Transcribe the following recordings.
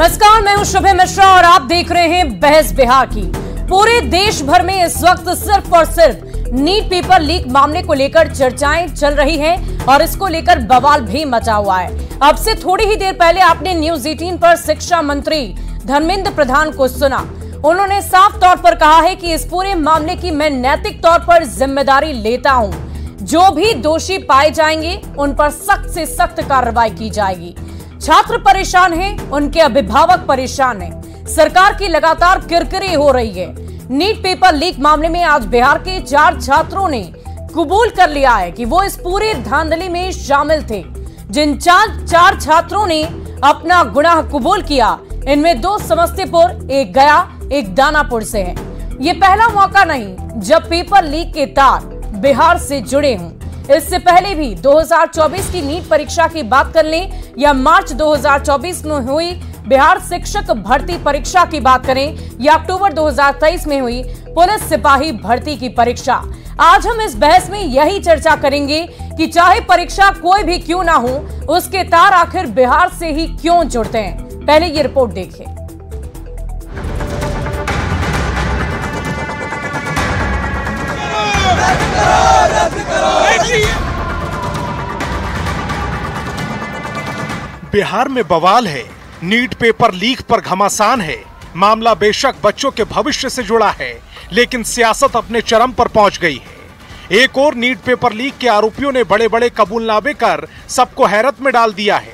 नमस्कार, मैं हूं शुभे मिश्रा और आप देख रहे हैं बहस बिहार की। पूरे देश भर में इस वक्त सिर्फ और सिर्फ नीट पेपर लीक मामले को लेकर चर्चाएं चल रही हैं और इसको लेकर बवाल भी मचा हुआ है। अब से थोड़ी ही देर पहले आपने न्यूज 18 पर शिक्षा मंत्री धर्मेंद्र प्रधान को सुना। उन्होंने साफ तौर पर कहा है कि इस पूरे मामले की मैं नैतिक तौर पर जिम्मेदारी लेता हूं। जो भी दोषी पाए जाएंगे उन पर सख्त से सख्त कार्रवाई की जाएगी। छात्र परेशान हैं, उनके अभिभावक परेशान हैं। सरकार की लगातार किरकिरी हो रही है। नीट पेपर लीक मामले में आज बिहार के 4 छात्रों ने कबूल कर लिया है कि वो इस पूरे धांधली में शामिल थे। जिन 4 छात्रों ने अपना गुनाह कबूल किया, इनमें 2 समस्तीपुर, एक गया, एक दानापुर से हैं। ये पहला मौका नहीं जब पेपर लीक के तार बिहार से जुड़े हों। इससे पहले भी 2024 की नीट परीक्षा की बात कर लें या मार्च 2024 में हुई बिहार शिक्षक भर्ती परीक्षा की बात करें या अक्टूबर 2023 में हुई पुलिस सिपाही भर्ती की परीक्षा, आज हम इस बहस में यही चर्चा करेंगे कि चाहे परीक्षा कोई भी क्यों ना हो, उसके तार आखिर बिहार से ही क्यों जुड़ते हैं। पहले ये रिपोर्ट देखिए। बिहार में बवाल है, नीट पेपर लीक पर घमासान है। मामला बेशक बच्चों के भविष्य से जुड़ा है, लेकिन सियासत अपने चरम पर पहुंच गई है। एक और नीट पेपर लीक के आरोपियों ने बड़े बड़े कबूलनामे कर सबको हैरत में डाल दिया है,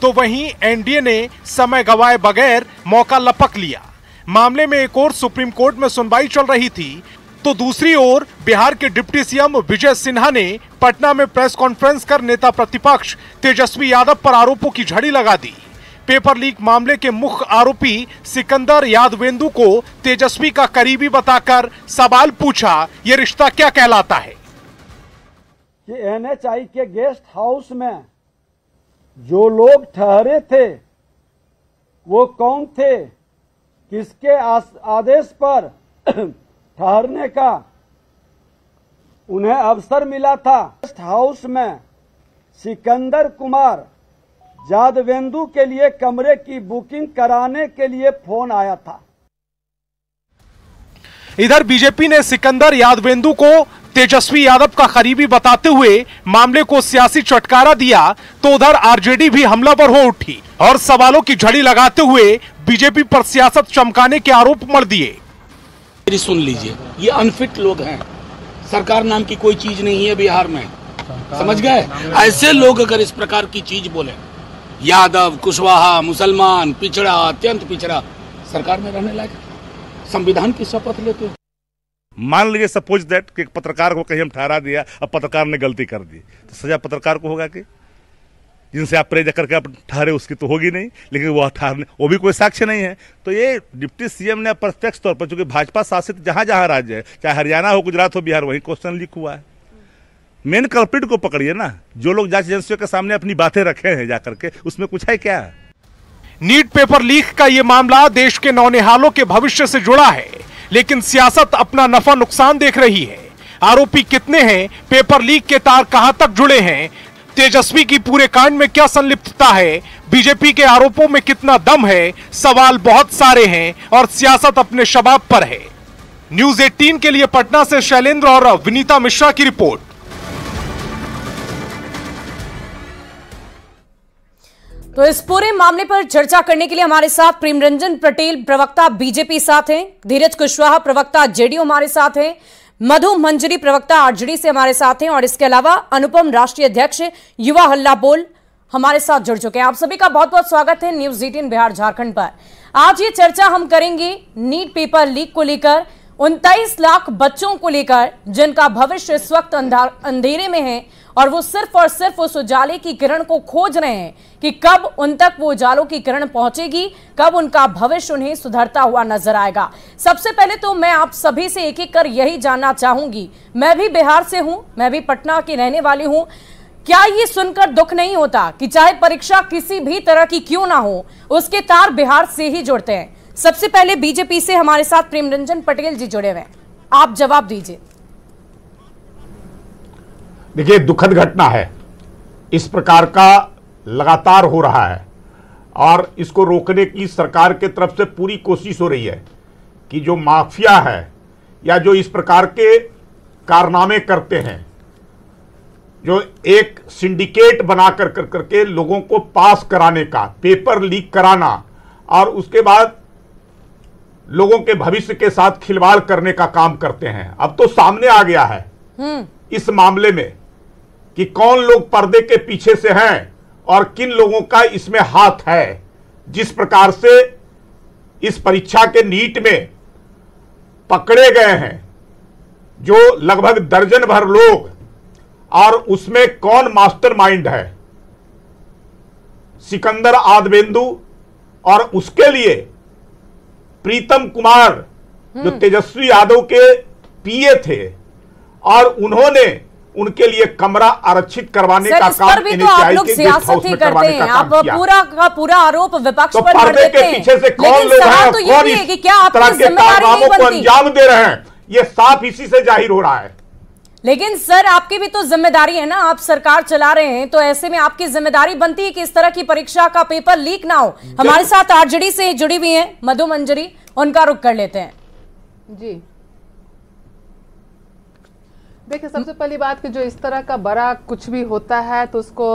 तो वहीं एनडीए ने समय गवाए बगैर मौका लपक लिया। मामले में एक और सुप्रीम कोर्ट में सुनवाई चल रही थी, तो दूसरी ओर बिहार के डिप्टी सीएम विजय सिन्हा ने पटना में प्रेस कॉन्फ्रेंस कर नेता प्रतिपक्ष तेजस्वी यादव पर आरोपों की झड़ी लगा दी। पेपर लीक मामले के मुख्य आरोपी सिकंदर यादवेंदु को तेजस्वी का करीबी बताकर सवाल पूछा, ये रिश्ता क्या कहलाता है? कि एनएचआई के गेस्ट हाउस में जो लोग ठहरे थे वो कौन थे, किसके आदेश पर ठहरने का उन्हें अवसर मिला था। गेस्ट हाउस में सिकंदर कुमार यादवेंदु के लिए कमरे की बुकिंग कराने के लिए फोन आया था। इधर बीजेपी ने सिकंदर यादवेंदु को तेजस्वी यादव का करीबी बताते हुए मामले को सियासी चटकारा दिया, तो उधर आरजेडी भी हमलावर हो उठी और सवालों की झड़ी लगाते हुए बीजेपी पर सियासत चमकाने के आरोप मढ़ दिए। सुन लीजिए, ये अनफिट लोग हैं। सरकार नाम की कोई चीज नहीं है बिहार में, समझ गए? ऐसे लोग अगर इस प्रकार की चीज बोले, यादव, कुशवाहा, मुसलमान, पिछड़ा, अत्यंत पिछड़ा, सरकार में रहने लायक? संविधान की शपथ लेते हो। मान लीजिए सपोज दैट कि पत्रकार को कहीं हम ठहरा दिया, अब पत्रकार ने गलती कर दी, तो सजा पत्रकार को होगा कि जिनसे आप प्रेज करके आप ठहरे उसकी तो होगी नहीं, लेकिन वो ठहरने वो भी कोई साक्ष्य नहीं है। तो ये डिप्टी सीएम ने प्रत्यक्ष तौर पर, चूंकि भाजपा शासित जहां जहां राज्य है, चाहे हरियाणा हो, गुजरात हो, बिहार, वही क्वेश्चन लीक हुआ है। मेन कल्प्रिट को पकड़िए ना, जो लोग जांच एजेंसियों के सामने अपनी बातें रखे हैं जाकर के, उसमें कुछ है क्या? नीट पेपर लीक का ये मामला देश के नौनिहालों के भविष्य से जुड़ा है, लेकिन सियासत अपना नफा नुकसान देख रही है। आरोपी कितने हैं, पेपर लीक के तार कहां तक जुड़े हैं, तेजस्वी की पूरे कांड में क्या संलिप्तता है, बीजेपी के आरोपों में कितना दम है, सवाल बहुत सारे हैं और सियासत अपने शबाब पर है। न्यूज 18 के लिए पटना से शैलेंद्र और विनीता मिश्रा की रिपोर्ट। तो इस पूरे मामले पर चर्चा करने के लिए हमारे साथ प्रेमरंजन पटेल, प्रवक्ता बीजेपी साथ हैं, धीरज कुशवाहा, प्रवक्ता जेडीयू हमारे साथ हैं, मधु मंजरी, प्रवक्ता आरजेडी से हमारे साथ हैं और इसके अलावा अनुपम, राष्ट्रीय अध्यक्ष युवा हल्ला बोल हमारे साथ जुड़ चुके हैं। आप सभी का बहुत बहुत स्वागत है न्यूज 18 बिहार झारखंड पर। आज ये चर्चा हम करेंगे नीट पेपर लीक को लेकर, 29 लाख बच्चों को लेकर जिनका भविष्य इस वक्त अंधेरे में है और वो सिर्फ और सिर्फ उस उजाले की किरण को खोज रहे हैं कि कब उन तक वो उजालों की किरण पहुंचेगी, कब उनका भविष्य उन्हें सुधरता हुआ नजर आएगा। सबसे पहले तो मैं आप सभी से एक एक कर यही जानना चाहूंगी, मैं भी बिहार से हूं, मैं भी पटना की रहने वाली हूं, क्या ये सुनकर दुख नहीं होता कि चाहे परीक्षा किसी भी तरह की क्यों ना हो, उसके तार बिहार से ही जुड़ते हैं? सबसे पहले बीजेपी से हमारे साथ प्रेमरंजन पटेल जी जुड़े हुए हैं, आप जवाब दीजिए। देखिए, दुखद घटना है, इस प्रकार का लगातार हो रहा है और इसको रोकने की सरकार के तरफ से पूरी कोशिश हो रही है कि जो माफिया है या जो इस प्रकार के कारनामे करते हैं, जो एक सिंडिकेट बना करके लोगों को पास कराने का, पेपर लीक कराना और उसके बाद लोगों के भविष्य के साथ खिलवाड़ करने का काम करते हैं। अब तो सामने आ गया है इस मामले में कि कौन लोग पर्दे के पीछे से हैं और किन लोगों का इसमें हाथ है। जिस प्रकार से इस परीक्षा के नीट में पकड़े गए हैं जो लगभग दर्जन भर लोग, और उसमें कौन मास्टरमाइंड है, सिकंदर यादवेंदु, और उसके लिए प्रीतम कुमार जो तेजस्वी यादव के पीए थे, और उन्होंने उनके लिए कमरा आरक्षित करवाने का काम पर भी तो आप लोग सियासत ही करते हैं। आप पूरा का पूरा आरोप विपक्ष तो पर कर पर्दे देते के हैं। पीछे से कौन लोग हैं, तो कौन ये है कि इस क्या आपकी तरह के जिम्मेदारी नहीं कारनामों को बनती? अंजाम दे रहे हैं, ये साफ इसी से जाहिर हो रहा है। लेकिन सर आपकी भी तो जिम्मेदारी है ना, आप सरकार चला रहे हैं, तो ऐसे में आपकी जिम्मेदारी बनती है कि इस तरह की परीक्षा का पेपर लीक ना हो। हमारे साथ आरजेडी से जुड़ी हुई हैं मधु मंजरी, उनका रुख कर लेते हैं। जी देखिए, सबसे पहली बात कि जो इस तरह का बड़ा कुछ भी होता है तो उसको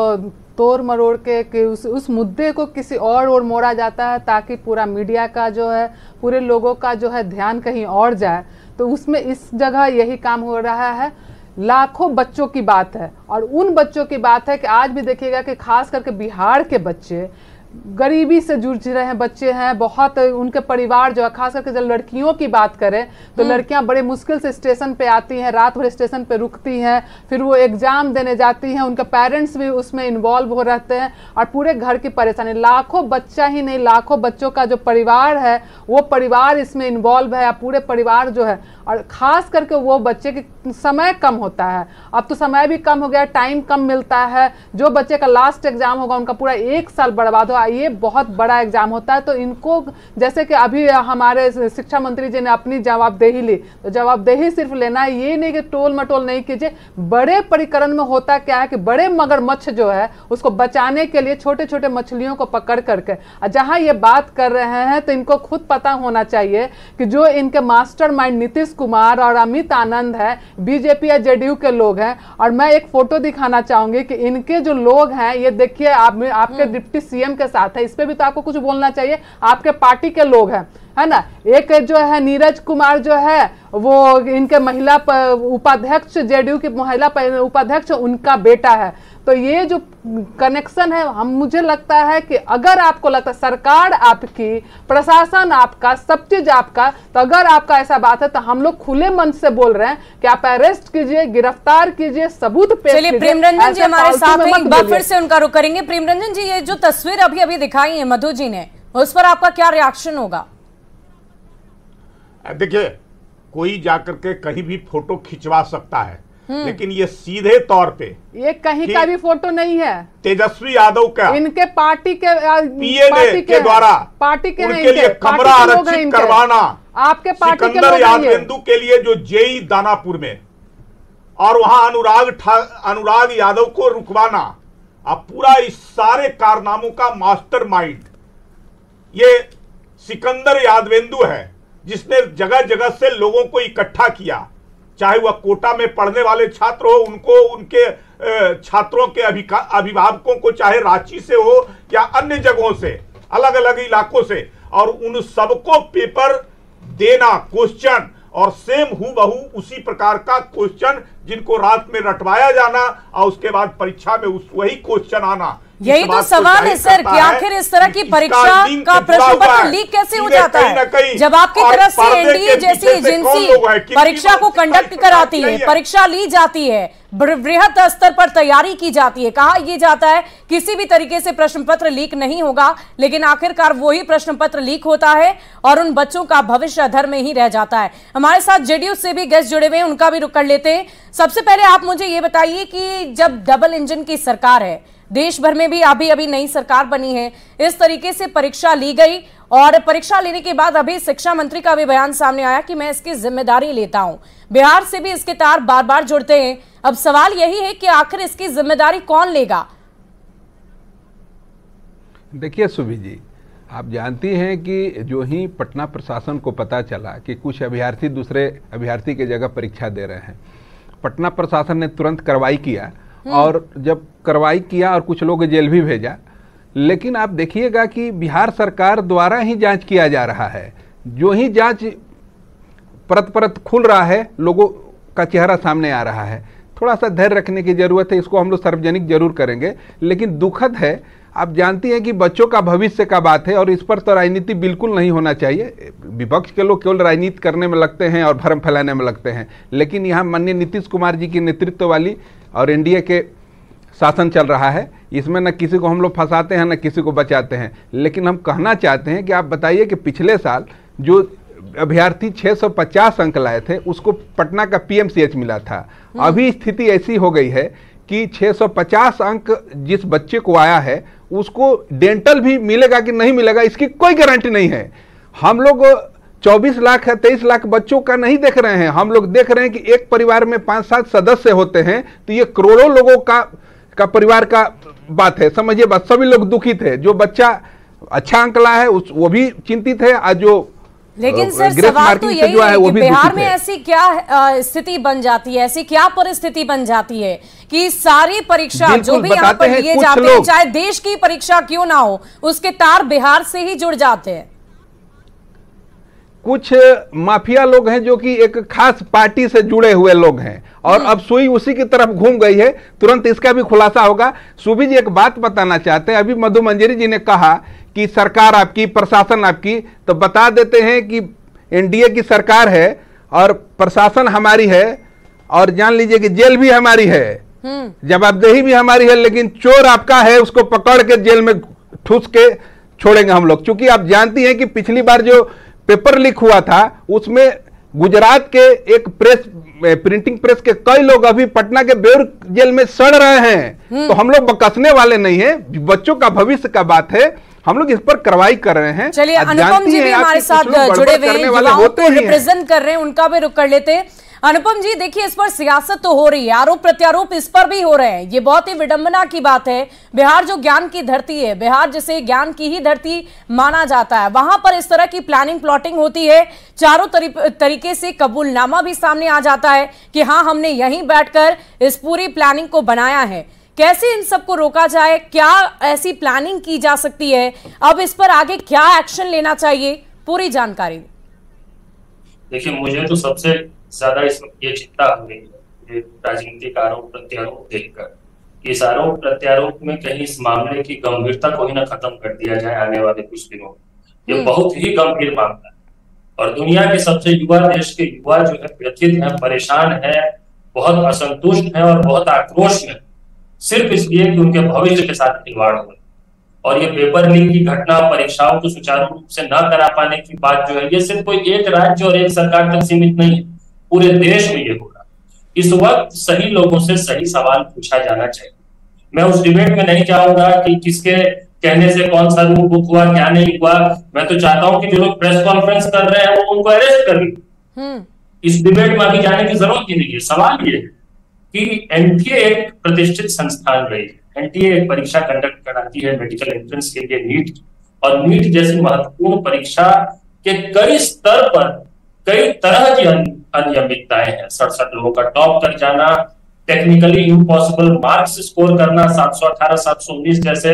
तोड़ मरोड़ के कि उस मुद्दे को किसी और ओर मोड़ा जाता है ताकि पूरा मीडिया का जो है, पूरे लोगों का जो है ध्यान कहीं और जाए। तो उसमें इस जगह यही काम हो रहा है। लाखों बच्चों की बात है और उन बच्चों की बात है कि आज भी देखिएगा कि खास करके बिहार के बच्चे गरीबी से जूझ रहे हैं, बच्चे हैं बहुत, उनके परिवार जो है, खास करके जब लड़कियों की बात करें तो लड़कियां बड़े मुश्किल से स्टेशन पे आती हैं, रात भर स्टेशन पे रुकती हैं, फिर वो एग्जाम देने जाती हैं, उनके पेरेंट्स भी उसमें इन्वॉल्व हो रहते हैं और पूरे घर की परेशानी। लाखों बच्चा ही नहीं, लाखों बच्चों का जो परिवार है वो परिवार इसमें इन्वॉल्व है, पूरे परिवार जो है, और खास करके वो बच्चे की समय कम होता है। अब तो समय भी कम हो गया, टाइम कम मिलता है। जो बच्चे का लास्ट एग्जाम होगा उनका पूरा 1 साल बर्बाद होगा। ये बहुत बड़ा एग्जाम होता है। तो इनको, जैसे कि अभी हमारे शिक्षा मंत्री जी ने अपनी जवाबदेही ली, तो जवाबदेही सिर्फ लेना है, ये नहीं कि टोल मटोल नहीं कीजिए। बड़े परिकरण में होता क्या है कि बड़े मगरमच्छ जो है उसको बचाने के लिए छोटे छोटे मछलियों को पकड़ करके, जहां ये बात कर रहे हैं तो इनको खुद पता होना चाहिए कि जो इनके मास्टरमाइंड नीतीश कुमार और अमित आनंद है, बीजेपी या जेडीयू के लोग हैं। और मैं एक फोटो दिखाना चाहूंगी कि इनके जो लोग हैं, ये देखिए, आपके डिप्टी सीएम के साथ है, इस पे भी तो आपको कुछ बोलना चाहिए। आपके पार्टी के लोग हैं, है ना। एक जो है नीरज कुमार जो है वो इनके महिला उपाध्यक्ष, जेडीयू की महिला उपाध्यक्ष, उनका बेटा है। तो ये जो कनेक्शन है, मुझे लगता है कि अगर आपको लगता है सरकार आपकी, प्रशासन आपका, सब चीज आपका, तो अगर आपका ऐसा बात है तो हम लोग खुले मन से बोल रहे हैं कि आप अरेस्ट कीजिए, गिरफ्तार कीजिए, सबूत पेश कीजिए। चलिए प्रेमरंजन जी हमारे साथ हैं, एक बार फिर से उनका रुख करेंगे। प्रेमरंजन जी, ये जो तस्वीर अभी अभी दिखाई है मधु जी ने, उस पर आपका क्या रिएक्शन होगा? देखिए, कोई जाकर के कहीं भी फोटो खिंचवा सकता है, लेकिन ये सीधे तौर पे ये कहीं का भी फोटो नहीं है। तेजस्वी यादव का इनके पार्टी के पीए के द्वारा पार्टी के उनके लिए कमरा आरक्षित करवाना, आपके पार्टी के सिकंदर यादवेंदु के लिए जो जेई दानापुर में, और वहां अनुराग यादव को रुकवाना, अब पूरा इस सारे कारनामों का मास्टरमाइंड ये सिकंदर यादवेंदु है, जिसने जगह जगह से लोगों को इकट्ठा किया, चाहे वह कोटा में पढ़ने वाले छात्र हो, उनको, उनके छात्रों के अभिभावकों को, चाहे रांची से हो या अन्य जगहों से, अलग अलग इलाकों से, और उन सबको पेपर देना, क्वेश्चन, और सेम हूबहू उसी प्रकार का क्वेश्चन जिनको रात में रटवाया जाना और उसके बाद परीक्षा में वही क्वेश्चन आना। यही तो सवाल है सर कि आखिर इस तरह की परीक्षा का प्रश्न पत्र लीक कैसे हो जाता है, जब आपकी तरफ से एनडीए जैसी एजेंसी परीक्षा को कंडक्ट कराती है, परीक्षा ली जाती है, बृहद स्तर पर तैयारी की जाती है, कहा यह जाता है किसी भी तरीके से प्रश्न पत्र लीक नहीं होगा, लेकिन आखिरकार वही प्रश्न पत्र लीक होता है और उन बच्चों का भविष्य अधर में ही रह जाता है। हमारे साथ जेडीयू से भी गेस्ट जुड़े हुए हैं, उनका भी रुख कर लेते हैं। सबसे पहले आप मुझे ये बताइए कि जब डबल इंजन की सरकार है, देश भर में भी अभी नई सरकार बनी है, इस तरीके से परीक्षा ली गई और परीक्षा लेने के बाद अभी शिक्षा मंत्री का भी बयान सामने आया कि मैं इसकी जिम्मेदारी लेता हूं। बिहार से भी इसके तार बार बार जुड़ते हैं। अब सवाल यही है कि आखिर इसकी जिम्मेदारी कौन लेगा? देखिए सुभी जी, आप जानती हैं कि जो ही पटना प्रशासन को पता चला कि कुछ अभ्यर्थी दूसरे अभ्यर्थी की जगह परीक्षा दे रहे हैं, पटना प्रशासन ने तुरंत कार्रवाई किया और जब कार्रवाई किया और कुछ लोग जेल भी भेजा। लेकिन आप देखिएगा कि बिहार सरकार द्वारा ही जांच किया जा रहा है। जो ही जांच परत परत खुल रहा है, लोगों का चेहरा सामने आ रहा है। थोड़ा सा धैर्य रखने की जरूरत है, इसको हम लोग सार्वजनिक जरूर करेंगे। लेकिन दुखद है, आप जानती हैं कि बच्चों का भविष्य का बात है और इस पर तो राजनीति बिल्कुल नहीं होना चाहिए। विपक्ष के लोग केवल राजनीति करने में लगते हैं और भ्रम फैलाने में लगते हैं, लेकिन यहाँ माननीय नीतीश कुमार जी की नेतृत्व वाली और एनडीए के शासन चल रहा है। इसमें न किसी को हम लोग फंसाते हैं न किसी को बचाते हैं। लेकिन हम कहना चाहते हैं कि आप बताइए कि पिछले साल जो अभ्यर्थी 650 अंक लाए थे उसको पटना का पीएमसीएच मिला था। अभी स्थिति ऐसी हो गई है कि 650 अंक जिस बच्चे को आया है उसको डेंटल भी मिलेगा कि नहीं मिलेगा इसकी कोई गारंटी नहीं है। हम लोग 24 लाख है 23 लाख बच्चों का नहीं देख रहे हैं, हम लोग देख रहे हैं कि एक परिवार में 5-7 सदस्य होते हैं, तो ये करोड़ों लोगों का परिवार का बात है। समझिए बात, सभी लोग दुखित है। जो बच्चा अच्छा अंक लाया है वो भी चिंतित है और जो लेकिन सर सवाल तो यही है कि बिहार में ऐसी क्या स्थिति बन जाती है, ऐसी क्या परिस्थिति बन जाती है कि सारी परीक्षा जो भी यहाँ पर लिए जाते हैं, चाहे देश की परीक्षा क्यों ना हो, उसके तार बिहार से ही जुड़ जाते हैं। कुछ माफिया लोग हैं जो कि एक खास पार्टी से जुड़े हुए लोग हैं और अब सुई उसी की तरफ घूम गई है। तुरंत इसका भी खुलासा होगा। सुभी जी एक बात बताना चाहते हैं, अभी मधु मंजरी जी ने कहा कि सरकार आपकी, प्रशासन आपकी, तो बता देते हैं कि एनडीए की सरकार है और प्रशासन हमारी है और जान लीजिए कि जेल भी हमारी है, जवाबदेही भी हमारी है, लेकिन चोर आपका है, उसको पकड़ के जेल में ठूस के छोड़ेंगे हम लोग। क्योंकि आप जानती हैं कि पिछली बार जो पेपर लीक हुआ था उसमें गुजरात के एक प्रिंटिंग प्रेस के कई लोग अभी पटना के बेउर जेल में सड़ रहे हैं। तो हम लोग बकसने वाले नहीं हैं, बच्चों का भविष्य का बात है, हम लोग इस पर कार्रवाई कर रहे हैं। चलिए अनुपम जी भी हमारे साथ जुड़े हुए हैं, युवाओं को रिप्रेजेंट कर रहे हैं, उनका भी रुख कर लेते हैं। अनुपम जी देखिए, इस पर सियासत तो हो रही है, आरोप प्रत्यारोप इस पर भी हो रहे हैं, ये बहुत ही विडंबना की बात है। बिहार जो ज्ञान की धरती है, बिहार जिसे ज्ञान की ही धरती माना जाता है, वहां पर इस तरह की प्लानिंग प्लॉटिंग होती है, चारों तरीके से कबूलनामा भी सामने आ जाता है कि हाँ हमने यहीं बैठकर इस पूरी प्लानिंग को बनाया है। कैसे इन सबको रोका जाए, क्या ऐसी प्लानिंग की जा सकती है, अब इस पर आगे क्या एक्शन लेना चाहिए, पूरी जानकारी। देखिए मुझे तो सबसे ज्यादा इस वक्त ये चिंता हो रही है राजनीतिक आरोप प्रत्यारोप देखकर। इस आरोप प्रत्यारोप में कहीं इस मामले की गंभीरता को ही ना खत्म कर दिया जाए आने वाले कुछ दिनों में। ये बहुत ही गंभीर मामला है और दुनिया के सबसे युवा देश के युवा जो है व्यथित है, परेशान है, बहुत असंतुष्ट है और बहुत आक्रोश में, सिर्फ इसलिए कि उनके भविष्य के साथ खिलवाड़ हो। और ये पेपर लीक की घटना, परीक्षाओं को सुचारू रूप से न करा पाने की बात जो है, ये सिर्फ कोई एक राज्य और एक सरकार तक सीमित नहीं है, पूरे देश में ये हो रहा। इस वक्त सही लोगों से सही सवाल पूछा जाना चाहिए। मैं उस डिबेट में नहीं जाऊंगा कि किसके कहने से कौन सा रूल बुक हुआ, क्या नहीं हुआ। मैं तो चाहता हूं कि जो लोग प्रेस कॉन्फ्रेंस कर रहे हैं वो उनको अरेस्ट कर लें। इस डिबेट में अभी जाने की जरूरत ही नहीं है। सवाल ये है कि एनटीए एक प्रतिष्ठित संस्थान रही है। एनटीए एक परीक्षा कंडक्ट कराती है मेडिकल एंट्रेंस के लिए, नीट, और नीट जैसी महत्वपूर्ण परीक्षा के कई स्तर पर कई तरह की अनियमितताएं हैं। 67 लोगों का टॉप कर जाना, टेक्निकली इम्पॉसिबल मार्क्स स्कोर करना, 718 719 जैसे।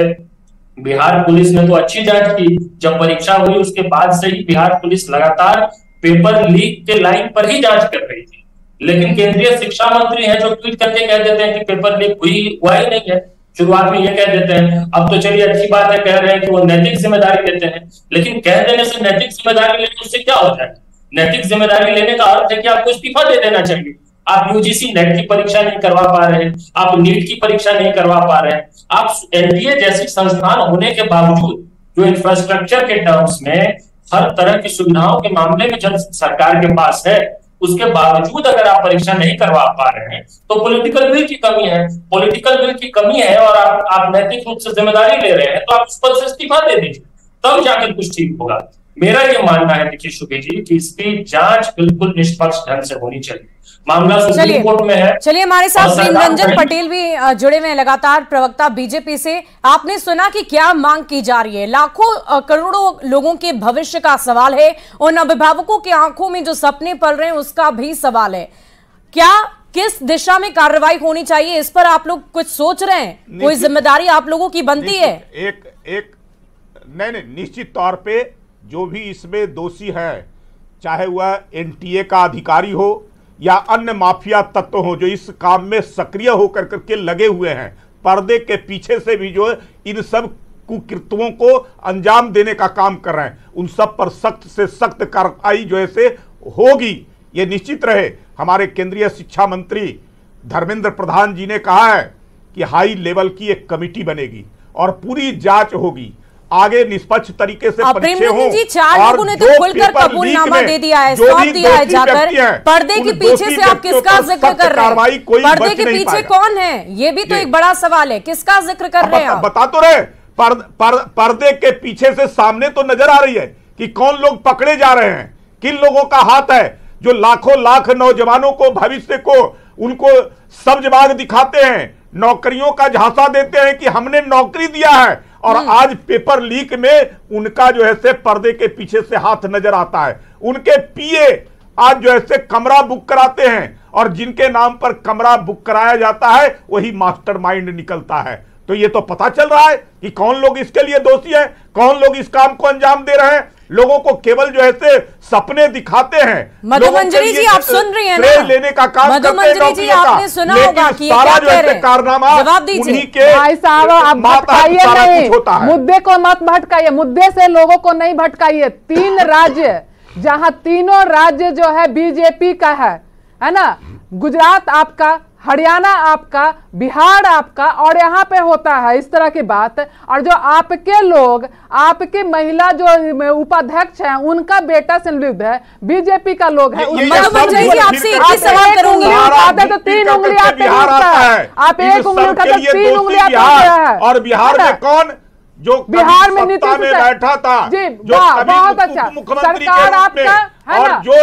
बिहार पुलिस ने तो अच्छी जांच की, जब परीक्षा हुई उसके बाद से ही बिहार पुलिस लगातार पेपर लीक के लाइन पर ही जांच कर रही थी। लेकिन केंद्रीय शिक्षा मंत्री हैं जो ट्वीट करके कह देते हैं कि पेपर लीक हुआ ही नहीं है। शुरुआत में ये कह देते हैं, अब तो चलिए अच्छी बात है, कह रहे हैं कि वो नैतिक जिम्मेदारी लेते हैं। लेकिन कह देने से नैतिक जिम्मेदारी लेने उससे क्या हो जाए? नैतिक जिम्मेदारी लेने का अर्थ है कि आपको इस्तीफा दे देना चाहिए। आप यूजीसी नेट की परीक्षा नहीं करवा पा रहे हैं, आप नीट की परीक्षा नहीं करवा पा रहे हैं, आप एनडीए जैसी संस्थान होने के बावजूद जो इंफ्रास्ट्रक्चर के टर्म्स में हर तरह की सुविधाओं के मामले में जब सरकार के पास है, उसके बावजूद अगर आप परीक्षा नहीं करवा पा रहे हैं तो पॉलिटिकल विल की कमी है। पॉलिटिकल विल की कमी है और आप नैतिक रूप से जिम्मेदारी ले रहे हैं, तो आप उस पद से इस्तीफा दे दीजिए, तब जाकर कुछ ठीक होगा। मेरा ये मानना है देखिए शुभे जी कि इसकी जांच बिल्कुल निष्पक्ष ढंग से होनी चाहिए। मामला सुप्रीम कोर्ट में है। चलिए हमारे साथ प्रेमरंजन पटेल भी जुड़े हुए हैं, लगातार प्रवक्ता बीजेपी से। आपने सुना कि क्या मांग की जा रही है? लाखों करोड़ों लोगों के भविष्य का सवाल है, उन अभिभावकों की आंखों में जो सपने पल रहे हैं उसका भी सवाल है। क्या किस दिशा में कार्रवाई होनी चाहिए, इस पर आप लोग कुछ सोच रहे हैं? कोई जिम्मेदारी आप लोगों की बनती है? नहीं, निश्चित तौर पे जो भी इसमें दोषी है, चाहे वह एनटीए का अधिकारी हो या अन्य माफिया तत्व हो जो इस काम में सक्रिय होकर करके लगे हुए हैं, पर्दे के पीछे से भी जो इन सब कुकृत्यों को अंजाम देने का काम कर रहे हैं, उन सब पर सख्त से सख्त कार्रवाई जो है होगी, ये निश्चित रहे। हमारे केंद्रीय शिक्षा मंत्री धर्मेंद्र प्रधान जी ने कहा है कि हाई लेवल की एक कमेटी बनेगी और पूरी जांच होगी, आगे निष्पक्ष तरीके से परीक्षे हो। जी 4 लोगों ने तो खुलकर कबूलनामा दे दिया है, सौंप दिया है जाकर। पर्दे के पीछे से आप किसका जिक्र कर रहे हैं? पर्दे के पीछे कौन है, ये भी तो एक बड़ा सवाल है। किसका जिक्र कर रहे हैं आप? बता तो रहे, पर्दे के पीछे से सामने तो नजर आ रही है कि कौन लोग पकड़े जा रहे हैं, किन लोगों का हाथ है, जो लाखों लाख नौजवानों को, भविष्य को, उनको सब्ज बाग दिखाते हैं, नौकरियों का झांसा देते हैं कि हमने नौकरी दिया है, और आज पेपर लीक में उनका जो है से पर्दे के पीछे से हाथ नजर आता है। उनके पीए आज जो है से कमरा बुक कराते हैं, और जिनके नाम पर कमरा बुक कराया जाता है वही मास्टरमाइंड निकलता है। तो ये तो पता चल रहा है कि कौन लोग इसके लिए दोषी हैं, कौन लोग इस काम को अंजाम दे रहे हैं। लोगों को केवल जो है से सपने दिखाते हैं। मधुमंजरी जी आप सुन रही हैं ना, लेने का काम मधुमंजरी जी आपने सुना होगा कि ये क्या कह रहे हैं, कारनामा जवाब दीजिए। भाई साहब आप भटकाइए नहीं, मुद्दे को मत भटकाइए, मुद्दे से लोगों को नहीं भटकाइए। 3 राज्य जहां तीनों राज्य जो है बीजेपी का है ना, गुजरात आपका, हरियाणा आपका, बिहार आपका, और यहाँ पे होता है इस तरह की बात। और जो आपके लोग, आपकी महिला जो उपाध्यक्ष हैं, उनका बेटा संलिप्त है, बीजेपी का लोग है। मधुमंजरी जी आपसे एक ही सवाल करूंगी, तो 3 उंगली आप पे है, आप 1 उंगली उठाते तो 3 उंगली आप है। और बिहार में कौन जो बिहार में नीतीश में बैठा था, जी जो बहुत अच्छा, सरकार आपका है और ना, जो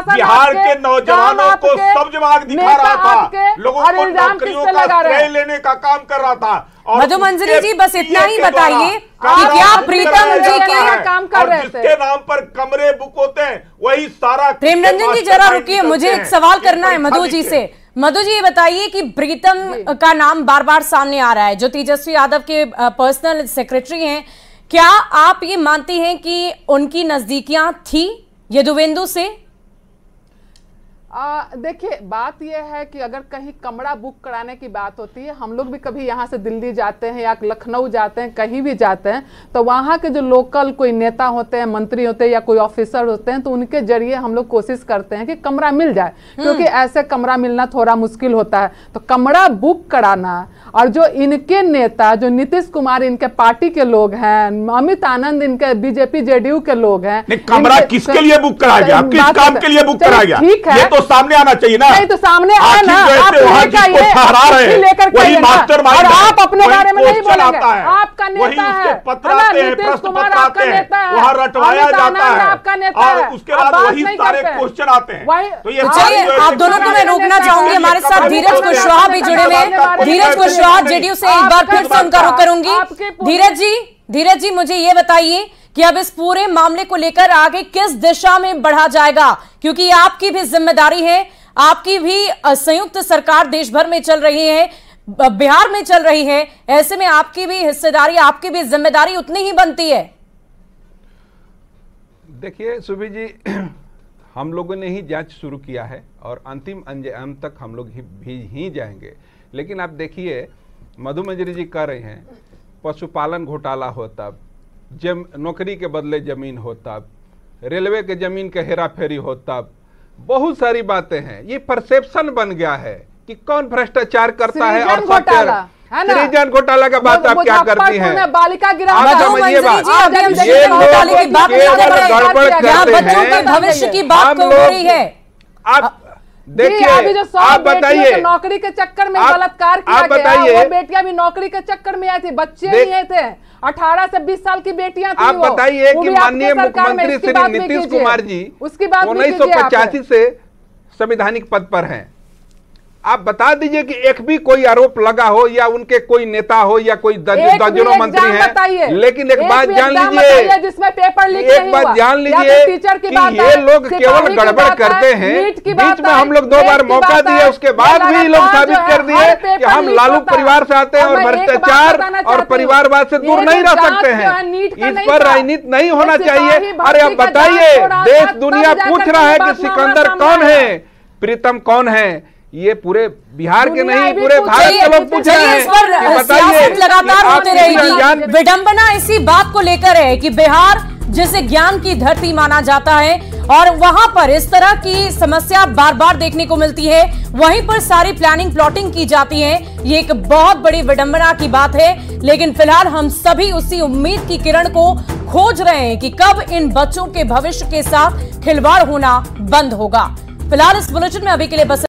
बिहार के नौजवानों को सब्ज बाग दिखा रहा था, लोगों को नौकरियों का श्रेय लेने का काम कर रहा था। मधुमंजरी जी बस इतना ही बताइए कि क्या प्रीतम जी के काम कर रहे थे, जिसके नाम पर कमरे बुक होते हैं वही सारा। प्रेमरंजन जी जरा रुकिए, मुझे एक सवाल करना है मधु जी से। मधु जी ये बताइए कि प्रीतम का नाम बार बार सामने आ रहा है, जो तेजस्वी यादव के पर्सनल सेक्रेटरी हैं। क्या आप ये मानती हैं कि उनकी नजदीकियां थी यदुवेंदु से? देखिए बात यह है कि अगर कहीं कमरा बुक कराने की बात होती है, हम लोग भी कभी यहाँ से दिल्ली जाते हैं या लखनऊ जाते हैं, कहीं भी जाते हैं, तो वहाँ के जो लोकल कोई नेता होते हैं, मंत्री होते हैं या कोई ऑफिसर होते हैं, तो उनके जरिए हम लोग कोशिश करते हैं कि कमरा मिल जाए, क्योंकि ऐसे कमरा मिलना थोड़ा मुश्किल होता है। तो कमरा बुक कराना, और जो इनके नेता जो नीतीश कुमार इनके पार्टी के लोग हैं, अमित आनंद इनके बीजेपी जेडीयू के लोग हैं, कमरा किसके लिए बुक कराया गया, किस काम के लिए बुक कराया गया, ठीक है, तो सामने आना चाहिए ना। नहीं तो सामने आना, आप लेकर वही मास्टरमाइंड है, आप अपने बारे में नहीं बोलेंगे, आपका नेता है, पत्र आते हैं, प्रश्न पत्र आते हैं, वहाँ रटवाया जाता है, आपका नेता है, और उसके बाद वही सारे क्वेश्चन आते हैं। तो ये आप दोनों को मैं रोकना चाहूंगी। हमारे साथ धीरज कुशवाहा भी जुड़े हुए हैं। धीरज कुशवाहा जेडीयू से एक बार फिर से उनका रुख करूंगी। धीरज जी मुझे ये बताइए कि अब इस पूरे मामले को लेकर आगे किस दिशा में बढ़ा जाएगा, क्योंकि ये आपकी भी जिम्मेदारी है, आपकी भी संयुक्त सरकार देश भर में चल रही है, बिहार में चल रही है, ऐसे में आपकी भी हिस्सेदारी, आपकी भी जिम्मेदारी उतनी ही बनती है। देखिए सुबी जी, हम लोगों ने ही जांच शुरू किया है और अंतिम अंजाम तक हम लोग ही जाएंगे। लेकिन आप देखिए मधुमंजरी जी कह रहे हैं पशुपालन घोटाला होता, नौकरी के बदले जमीन होता, रेलवे के जमीन के हेरा फेरी होता, बहुत सारी बातें हैं। ये परसेप्शन बन गया है कि कौन भ्रष्टाचार करता है और सृजन घोटाला का बात आप क्या करती हैं? बालिका समझिए बात, ये लोग गड़बड़ करते हैं। भविष्य की बात हो रही है। आप देखिए अभी जो 100 आप बताइए, तो नौकरी के चक्कर में आप- बलात्कार किया आप गया, बताइए, वो बेटियां भी नौकरी के चक्कर में आई थी, बच्चे नहीं थे, 18 से 20 साल की बेटियां थी। आप वो बताइए वो कि भी आपके माननीय सरकार में, मुख्यमंत्री इसकी श्री बात भी नीतीश कीजिए। कुमार जी उसकी बात भी कीजिए 1985 से संवैधानिक पद पर हैं। आप बता दीजिए कि एक भी कोई आरोप लगा हो या उनके कोई नेता हो या कोई दर्जनों मंत्री हैं, लेकिन एक बात जान लीजिए, जिसमें पेपर लीक एक बात जान लीजिए कि ये लोग केवल गड़बड़ करते हैं। बीच में हम लोग 2 बार मौका दिए, उसके बाद भी लोग साबित कर दिए कि हम लालू परिवार से आते हैं और भ्रष्टाचार और परिवारवाद से दूर नहीं रह सकते हैं। इस पर राजनीति नहीं होना चाहिए। अरे अब बताइए, देश दुनिया पूछ रहा है कि सिकंदर कौन है, प्रीतम कौन है। ये पूरे बिहार के नहीं, पूरे भारत के लोग पूछ रहे हैं। इस पर सियासत लगातार होती रहेगी। विडंबना इसी बात को लेकर है कि बिहार जिसे ज्ञान की धरती माना जाता है और वहां पर इस तरह की समस्या बार बार देखने को मिलती है, वहीं पर सारी प्लानिंग प्लॉटिंग की जाती है। ये एक बहुत बड़ी विडंबना की बात है। लेकिन फिलहाल हम सभी उसी उम्मीद की किरण को खोज रहे हैं कि कब इन बच्चों के भविष्य के साथ खिलवाड़ होना बंद होगा। फिलहाल इस बुलेटिन में अभी के लिए बस